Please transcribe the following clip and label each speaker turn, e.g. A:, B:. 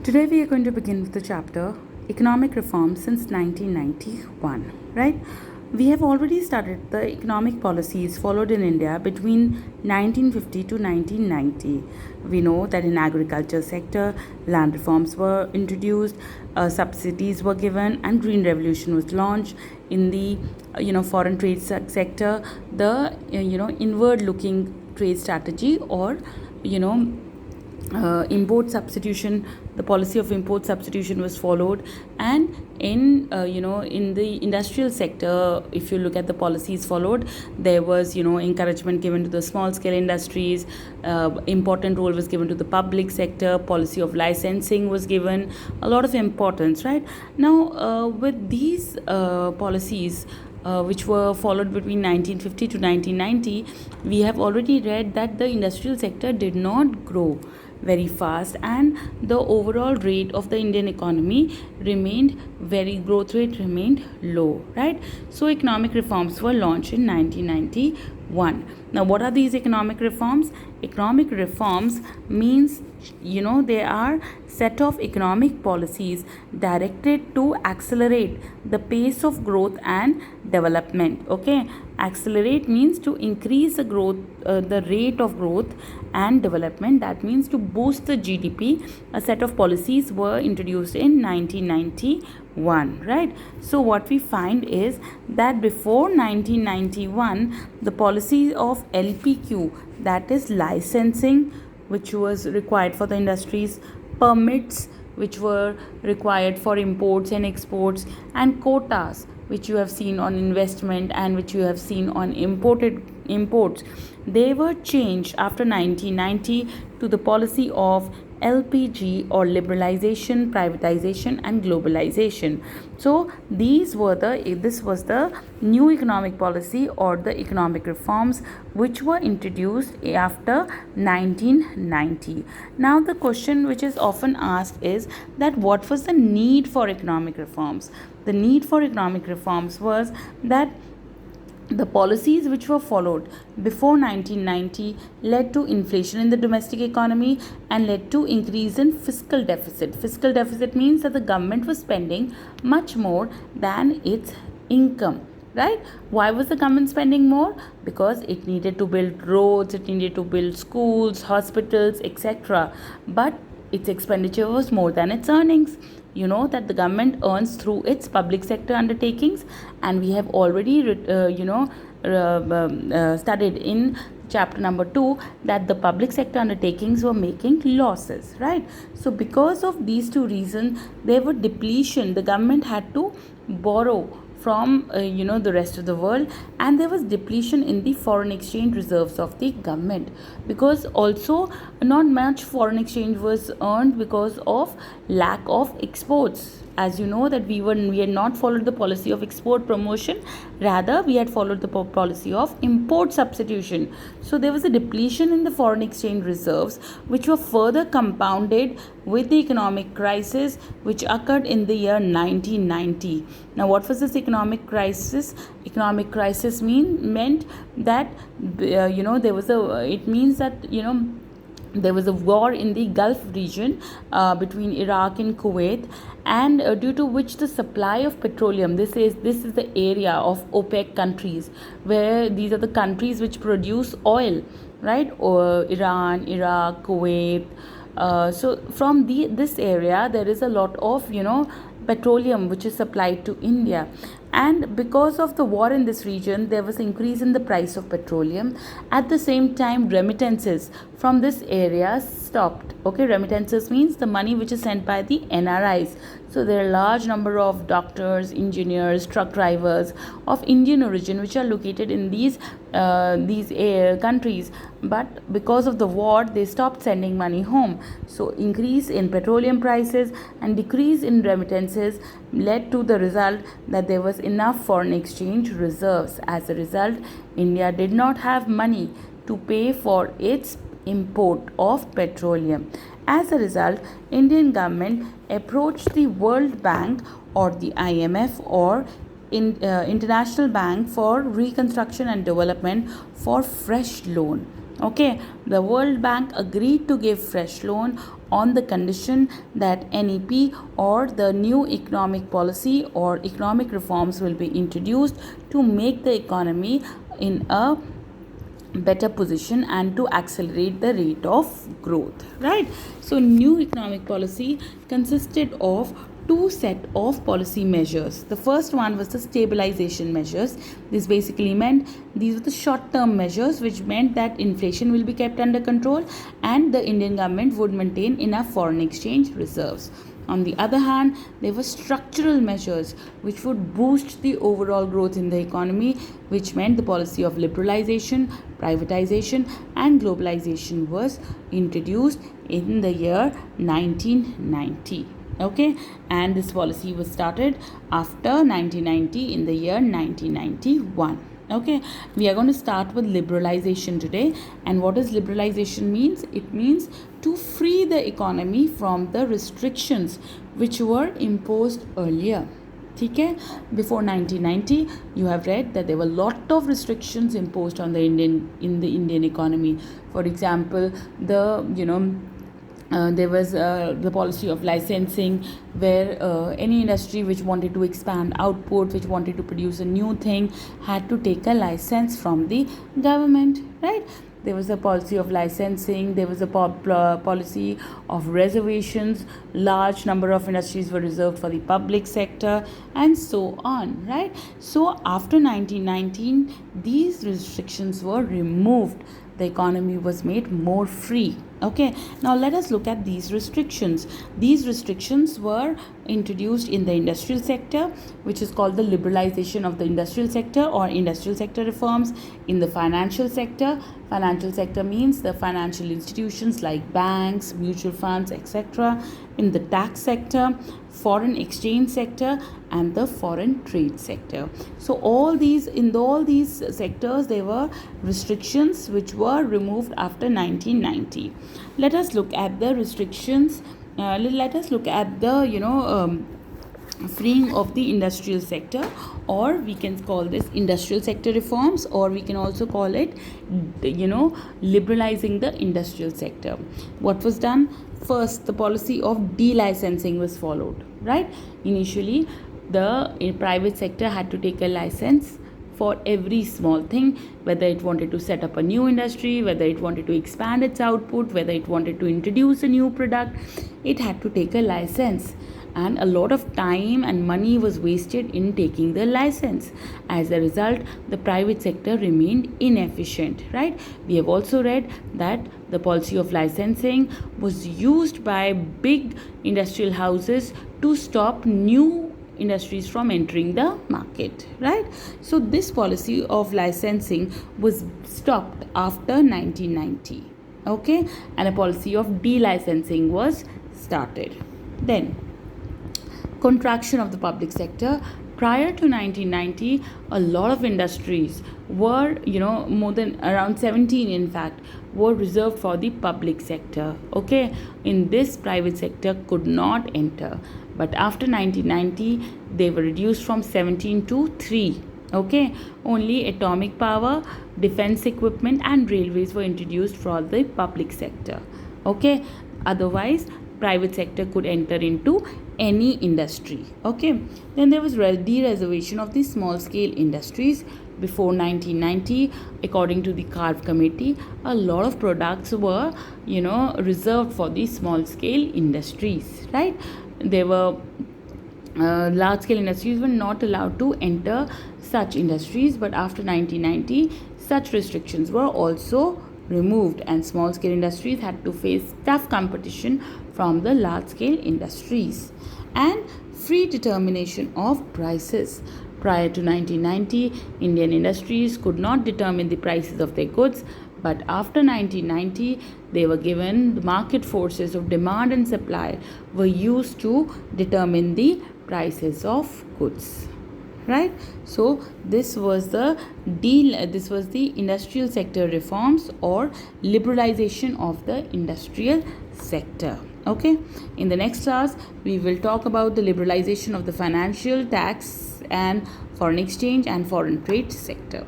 A: Today we are going to begin with the chapter Economic Reforms since 1991, right? We have already studied the economic policies followed in India between 1950 to 1990. We know that in agriculture sector, land reforms were introduced, subsidies were given, and green revolution was launched. In the foreign trade sector, the inward looking trade strategy, or import substitution, the policy of import substitution was followed. And in the industrial sector, if you look at the policies followed, there was encouragement given to the small scale industries. Important role was given to the public sector. Policy of licensing was given a lot of importance, right? Now with these policies which were followed between 1950 to 1990, we have already read that the industrial sector did not grow very fast, and the overall rate of the Indian economy growth rate remained low, right? So economic reforms were launched in 1991. Now what are these economic reforms? Economic reforms means they are set of economic policies directed to accelerate the pace of growth and development. Okay, accelerate means to increase the rate of growth and development. That means to boost the GDP. A set of policies were introduced in 1991, right? So what we find is that before 1991, the policy of LPQ, that is licensing, which was required for the industries, permits, which were required for imports and exports, and quotas, which you have seen on investment and which you have seen on imports, they were changed after 1990 to the policy of LPG, or liberalization, privatization, and globalization. So this was the new economic policy, or the economic reforms, which were introduced after 1990. Now the question which is often asked is that what was the need for economic reforms? The need for economic reforms was that the policies which were followed before 1990 led to inflation in the domestic economy and led to increase in fiscal deficit. Fiscal deficit means that the government was spending much more than its income, right? Why was the government spending more? Because it needed to build roads, it needed to build schools, hospitals, etc. But its expenditure was more than its earnings. You know that the government earns through its public sector undertakings, and we have already studied in chapter number 2 that the public sector undertakings were making losses, right? So because of these two reasons, there were depletion. The government had to borrow from the rest of the world, and there was depletion in the foreign exchange reserves of the government, because also not much foreign exchange was earned because of lack of exports. As you know that we had not followed the policy of export promotion, rather we had followed the policy of import substitution. So there was a depletion in the foreign exchange reserves, which were further compounded with the economic crisis which occurred in the year 1990. Now what was this economic crisis? Economic crisis meant that there was there was a war in the Gulf region between Iraq and Kuwait, and due to which the supply of petroleum, this is the area of OPEC countries, where these are the countries which produce oil, right? Or Iran, Iraq, Kuwait. So from this area, there is a lot of petroleum which is supplied to India. And because of the war in this region, there was increase in the price of petroleum. At the same time, remittances from this area stopped. Okay, remittances means the money which is sent by the NRIs. So there are a large number of doctors, engineers, truck drivers of Indian origin which are located in these countries. But because of the war, they stopped sending money home. So increase in petroleum prices and decrease in remittances led to the result that there was enough foreign exchange reserves. As a result, India did not have money to pay for its import of petroleum. As a result, Indian government approached the World Bank, or the IMF, or International Bank for Reconstruction and Development, for fresh loan. Okay, the World Bank agreed to give fresh loan on the condition that NEP or the new economic policy or economic reforms will be introduced to make the economy in a better position and to accelerate the rate of growth, right? So new economic policy consisted of two set of policy measures. The first one was the stabilization measures. This basically meant these were the short term measures, which meant that inflation will be kept under control and the Indian government would maintain enough foreign exchange reserves. On the other hand, there were structural measures which would boost the overall growth in the economy, which meant the policy of liberalization, privatization, and globalization was introduced in the year 1990. Okay, and this policy was started after 1990 in the year 1991. Okay, we are going to start with liberalization today. And what does liberalization means? It means to free the economy from the restrictions which were imposed earlier. Okay, before 1990 you have read that there were a lot of restrictions imposed on the Indian economy. For example, there was the policy of licensing, where any industry which wanted to expand output, which wanted to produce a new thing, had to take a license from the government, right? There was a policy of licensing, there was a policy of reservations, large number of industries were reserved for the public sector, and so on, right? So after 1919 these restrictions were removed, the economy was made more free. Okay, now let us look at these restrictions. These restrictions were introduced in the industrial sector, which is called the liberalization of the industrial sector or industrial sector reforms. In the financial sector means the financial institutions like banks, mutual funds, etc. In the tax sector, foreign exchange sector, and the foreign trade sector. So in all these sectors there were restrictions which were removed after 1990. Let us look at the restrictions. Let us look at the freeing of the industrial sector, or we can call this industrial sector reforms, or we can also call it liberalizing the industrial sector. What was done? First, the policy of delicensing was followed, right? Initially the private sector had to take a license for every small thing, whether it wanted to set up a new industry, whether it wanted to expand its output, whether it wanted to introduce a new product, it had to take a license. And a lot of time and money was wasted in taking the license. As a result, the private sector remained inefficient, right? We have also read that the policy of licensing was used by big industrial houses to stop new industries from entering the market, right? So this policy of licensing was stopped after 1990. Okay, and a policy of delicensing was started. Then contraction of the public sector. Prior to 1990, a lot of industries were, more than around 17 in fact, were reserved for the public sector. Okay, in this, private sector could not enter. But after 1990, they were reduced from 17 to 3. Okay, only atomic power, defense equipment, and railways were introduced for the public sector. Okay, otherwise private sector could enter into any industry. Okay, then there was de-reservation of the small scale industries. Before 1990, according to the Carve Committee, a lot of products were reserved for the small scale industries, right? There were large scale industries were not allowed to enter such industries, but after 1990 such restrictions were also removed and small scale industries had to face tough competition from the large scale industries. And free determination of prices. Prior to 1990, Indian industries could not determine the prices of their goods, but after 1990 they were given the market forces of demand and supply were used to determine the prices of goods, right? So this was the industrial sector reforms or liberalization of the industrial sector. Okay, in the next class we will talk about the liberalization of the financial, tax and foreign exchange and foreign trade sector.